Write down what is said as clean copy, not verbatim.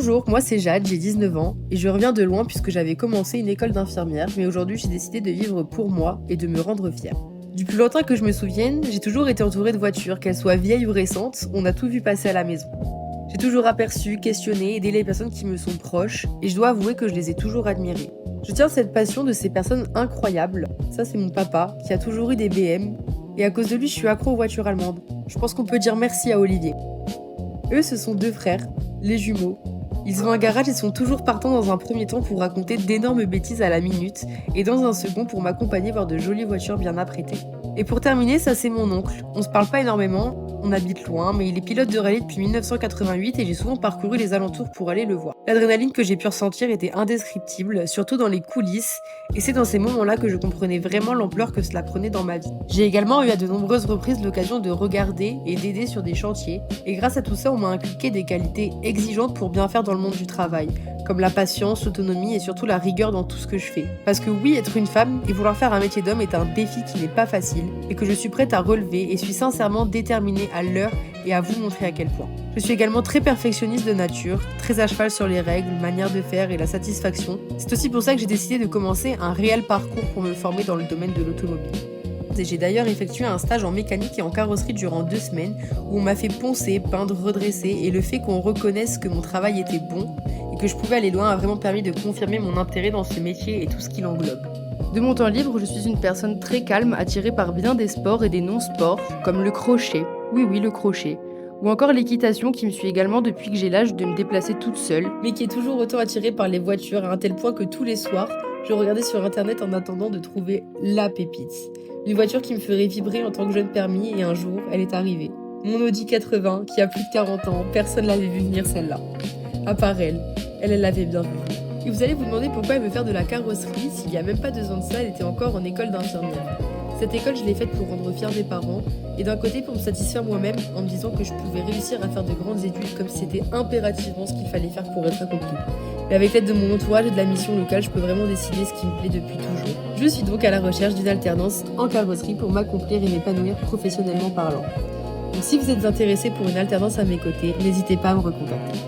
Bonjour, moi c'est Jade, j'ai 19 ans et je reviens de loin puisque j'avais commencé une école d'infirmière, mais aujourd'hui j'ai décidé de vivre pour moi et de me rendre fière. Du plus lointain que je me souvienne, j'ai toujours été entourée de voitures, qu'elles soient vieilles ou récentes, on a tout vu passer à la maison. J'ai toujours aperçu, questionné, aidé les personnes qui me sont proches et je dois avouer que je les ai toujours admirées. Je tiens cette passion de ces personnes incroyables. Ça c'est mon papa qui a toujours eu des BM et à cause de lui je suis accro aux voitures allemandes. Je pense qu'on peut dire merci à Olivier. Eux ce sont deux frères, les jumeaux. Ils ont un garage et sont toujours partants dans un premier temps pour raconter d'énormes bêtises à la minute et dans un second pour m'accompagner voir de jolies voitures bien apprêtées. Et pour terminer, ça c'est mon oncle. On se parle pas énormément, on habite loin, mais il est pilote de rallye depuis 1988 et j'ai souvent parcouru les alentours pour aller le voir. L'adrénaline que j'ai pu ressentir était indescriptible, surtout dans les coulisses, et c'est dans ces moments-là que je comprenais vraiment l'ampleur que cela prenait dans ma vie. J'ai également eu à de nombreuses reprises l'occasion de regarder et d'aider sur des chantiers, et grâce à tout ça, on m'a inculqué des qualités exigeantes pour bien faire dans le monde du travail, comme la patience, l'autonomie et surtout la rigueur dans tout ce que je fais. Parce que oui, être une femme et vouloir faire un métier d'homme est un défi qui n'est pas facile, et que je suis prête à relever et suis sincèrement déterminée à l'heure et à vous montrer à quel point. Je suis également très perfectionniste de nature, très à cheval sur les règles, manière de faire et la satisfaction. C'est aussi pour ça que j'ai décidé de commencer un réel parcours pour me former dans le domaine de l'automobile. Et j'ai d'ailleurs effectué un stage en mécanique et en carrosserie durant 2 semaines où on m'a fait poncer, peindre, redresser et le fait qu'on reconnaisse que mon travail était bon et que je pouvais aller loin a vraiment permis de confirmer mon intérêt dans ce métier et tout ce qui l'englobe. De mon temps libre, je suis une personne très calme, attirée par bien des sports et des non-sports, comme le crochet, oui le crochet, ou encore l'équitation qui me suit également depuis que j'ai l'âge de me déplacer toute seule, mais qui est toujours autant attirée par les voitures à un tel point que tous les soirs, je regardais sur internet en attendant de trouver la pépite. Une voiture qui me ferait vibrer en tant que jeune permis et un jour, elle est arrivée. Mon Audi 80 qui a plus de 40 ans, personne l'avait vu venir celle-là. À part elle l'avait bien vu. Et vous allez vous demander pourquoi elle veut faire de la carrosserie s'il n'y a même pas 2 ans de ça, elle était encore en école d'infirmière. Cette école, je l'ai faite pour rendre fiers mes parents et d'un côté pour me satisfaire moi-même en me disant que je pouvais réussir à faire de grandes études comme si c'était impérativement ce qu'il fallait faire pour être accompli. Mais avec l'aide de mon entourage et de la mission locale, je peux vraiment décider ce qui me plaît depuis toujours. Je suis donc à la recherche d'une alternance en carrosserie pour m'accomplir et m'épanouir professionnellement parlant. Donc si vous êtes intéressé pour une alternance à mes côtés, n'hésitez pas à me recontacter.